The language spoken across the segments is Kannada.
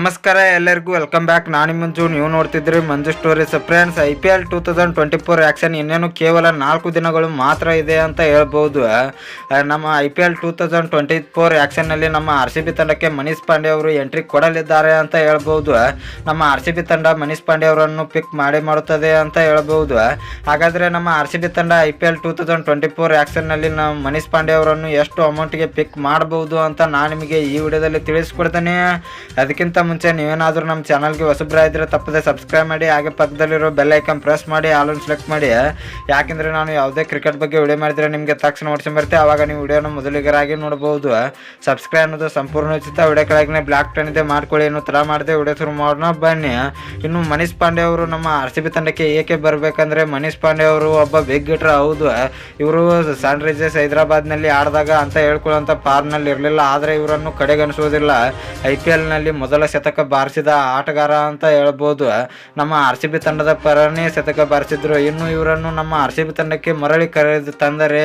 ನಮಸ್ಕಾರ ಎಲ್ಲರಿಗೂ ವೆಲ್ಕಮ್ ಬ್ಯಾಕ್. ನಾನು ಮಂಜು, ನೀವು ನೋಡ್ತಿದ್ರಿ ಮಂಜು ಸ್ಟೋರೀಸ್. ಫ್ರೆಂಡ್ಸ್, IPL 2024 ಆ್ಯಕ್ಷನ್ ಇನ್ನೇನು ಕೇವಲ 4 ದಿನಗಳು ಮಾತ್ರ ಇದೆ ಅಂತ ಹೇಳ್ಬೋದು. ನಮ್ಮ IPL 2024 ಆ್ಯಕ್ಷನ್ನಲ್ಲಿ ನಮ್ಮ RCB ತಂಡಕ್ಕೆ ಮನೀಶ್ ಪಾಂಡೆ ಅವರು ಎಂಟ್ರಿ ಕೊಡಲಿದ್ದಾರೆ ಅಂತ ಹೇಳ್ಬೋದು. ನಮ್ಮ RCB ತಂಡ ಮನೀಶ್ ಪಾಂಡೆ ಅವರನ್ನು ಪಿಕ್ ಮಾಡುತ್ತದೆ ಅಂತ ಹೇಳ್ಬೋದು. ಹಾಗಾದರೆ ನಮ್ಮ RCB ತಂಡ IPL 2024 ಆ್ಯಕ್ಷನ್ನಲ್ಲಿ ನಮ್ಮ ಮನೀಶ್ ಪಾಂಡೆ ಅವರನ್ನು ಎಷ್ಟು ಅಮೌಂಟ್ಗೆ ಪಿಕ್ ಮಾಡಬಹುದು ಅಂತ ನಾನು ನಿಮಗೆ ಈ ವಿಡಿಯೋದಲ್ಲಿ ತಿಳಿಸ್ಕೊಡ್ತೇನೆ. ಅದಕ್ಕಿಂತ ಮುಂಚೆ ನೀವೇನಾದರೂ ನಮ್ಮ ಚಾನಲ್ಗೆ ಹೊಸಬ್ರಾಗಿದ್ದರೆ ತಪ್ಪದೆ ಸಬ್ಸ್ಕ್ರೈಬ್ ಮಾಡಿ, ಹಾಗೆ ಪಕ್ಕದಲ್ಲಿರೋ ಬೆಲ್ ಐಕನ್ ಪ್ರೆಸ್ ಮಾಡಿ, ಆಲ್ ಸೆಲೆಕ್ಟ್ ಮಾಡಿ. ಯಾಕೆಂದರೆ ನಾನು ಯಾವುದೇ ಕ್ರಿಕೆಟ್ ಬಗ್ಗೆ ವಿಡಿಯೋ ಮಾಡಿದರೆ ನಿಮಗೆ ತಕ್ಷಣ ನೋಟ್ಸ್ ಬರುತ್ತೆ, ಆವಾಗ ನೀವು ವಿಡಿಯೋನ ಮೊದಲಿಗರಾಗಿ ನೋಡಬಹುದು. ಸಬ್ಸ್ಕ್ರೈಬ್ ಅನ್ನೋದು ಸಂಪೂರ್ಣ ಉಚಿತ. ವಿಡಿಯೋ ಕೆಳಗೆ ಬ್ಲಾಕ್ ಟನ್ ಇದೆ, ಮಾಡ್ಕೊಳ್ಳಿ. ಏನು ಥರ ಮಾಡಿದೆ ವಿಡಿಯೋ ಶುರು ಮಾಡೋಣ ಬನ್ನಿ. ಇನ್ನು ಮನೀಶ್ ಪಾಂಡೆ ಅವರು ನಮ್ಮ RCB ತಂಡಕ್ಕೆ ಏಕೆ ಬರಬೇಕಂದ್ರೆ, ಮನೀಶ್ ಪಾಂಡೆ ಅವರು ಒಬ್ಬ ಬಿಗ್ ಹಿಟರ್. ಹೌದು, ಇವರು ಸನ್ರೈಸರ್ಸ್ ಹೈದರಾಬಾದ್ನಲ್ಲಿ ಆಡಿದಾಗ ಅಂತ ಹೇಳ್ಕೊಳ್ಳೋಂಥ ಫಾರ್ಮ್ನಲ್ಲಿ ಇರಲಿಲ್ಲ, ಆದರೆ ಇವರನ್ನು ಕಡೆಗಣಿಸೋದಿಲ್ಲ. IPLನಲ್ಲಿ ಮೊದಲ ಶತಕ ಬಾರಿಸಿದ ಆಟಗಾರ ಅಂತ ಹೇಳ್ಬೋದು. ನಮ್ಮ RCB ತಂಡದ ಪರನೇ ಶತಕ ಬಾರಿಸಿದ್ರು. ಇನ್ನು ಇವರನ್ನು ನಮ್ಮ RCB ತಂಡಕ್ಕೆ ಮರಳಿ ಕರೆದು ತಂದರೆ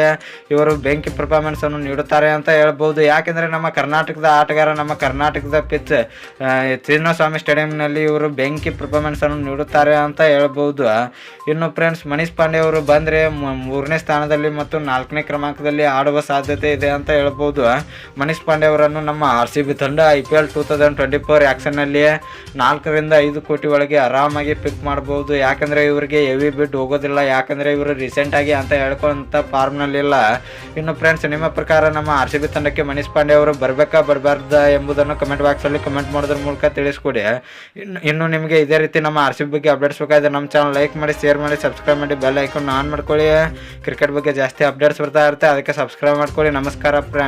ಇವರು ಬೆಂಕಿ ಪರ್ಫಾರ್ಮೆನ್ಸ್ ಅನ್ನು ನೀಡುತ್ತಾರೆ ಅಂತ ಹೇಳ್ಬೋದು. ಯಾಕೆಂದರೆ ನಮ್ಮ ಕರ್ನಾಟಕದ ಆಟಗಾರ, ನಮ್ಮ ಕರ್ನಾಟಕದ ಪಿಚ್ ಚಿನ್ನಸ್ವಾಮಿ ಸ್ಟೇಡಿಯಂನಲ್ಲಿ ಇವರು ಬೆಂಕಿ ಪರ್ಫಾರ್ಮೆನ್ಸ್ ಅನ್ನು ನೀಡುತ್ತಾರೆ ಅಂತ ಹೇಳ್ಬೋದು. ಇನ್ನು ಫ್ರೆಂಡ್ಸ್, ಮನೀಶ್ ಪಾಂಡೆ ಅವರು ಬಂದರೆ 3ನೇ ಸ್ಥಾನದಲ್ಲಿ ಮತ್ತು 4ನೇ ಕ್ರಮಾಂಕದಲ್ಲಿ ಆಡುವ ಸಾಧ್ಯತೆ ಇದೆ ಅಂತ ಹೇಳ್ಬೋದು. ಮನೀಶ್ ಪಾಂಡೆ ಅವರನ್ನು ನಮ್ಮ RCB ತಂಡ IPL 2024 ಆ್ಯಕ್ಷನ್ನಲ್ಲಿ 4 ರಿಂದ 5 ಕೋಟಿ ಒಳಗೆ ಆರಾಮಾಗಿ ಪಿಕ್ ಮಾಡಬಹುದು. ಯಾಕಂದರೆ ಇವರಿಗೆ ಹೆವಿ ಬಿಡ್ ಹೋಗೋದಿಲ್ಲ, ಯಾಕಂದರೆ ಇವರು ರೀಸೆಂಟಾಗಿ ಅಂತ ಹೇಳ್ಕೊಳ್ಳೋಂಥ ಫಾರ್ಮ್ನಲ್ಲಿಲ್ಲ. ಇನ್ನು ಫ್ರೆಂಡ್ಸ್, ನಿಮ್ಮ ಪ್ರಕಾರ ನಮ್ಮ RCB ತಂಡಕ್ಕೆ ಮನೀಶ್ ಪಾಂಡೆ ಅವರು ಬರಬೇಕಾ ಬರಬಾರ್ದ ಎಂಬುದನ್ನು ಕಮೆಂಟ್ ಬಾಕ್ಸಲ್ಲಿ ಕಮೆಂಟ್ ಮಾಡೋದ್ರ ಮೂಲಕ ತಿಳಿಸ್ಕೊಡಿ. ಇನ್ನು ನಿಮಗೆ ಇದೇ ರೀತಿ ನಮ್ಮ RCB ಬಗ್ಗೆ ಅಪ್ಡೇಟ್ಸ್ ಬೇಕಾದರೆ ನಮ್ಮ ಚಾನಲ್ ಲೈಕ್ ಮಾಡಿ, ಶೇರ್ ಮಾಡಿ, ಸಬ್ಸ್ಕ್ರೈಬ್ ಮಾಡಿ, ಬೆಲ್ ಐಕಾನ್ ಆನ್ ಮಾಡ್ಕೊಳ್ಳಿ. ಕ್ರಿಕೆಟ್ ಬಗ್ಗೆ ಜಾಸ್ತಿ ಅಪ್ಡೇಟ್ಸ್ ಬರ್ತಾ ಇರುತ್ತೆ, ಅದಕ್ಕೆ ಸಬ್ಸ್ಕ್ರೈಬ್ ಮಾಡ್ಕೊಳ್ಳಿ. ನಮಸ್ಕಾರ ಫ್ರೆಂಡ್ಸ್.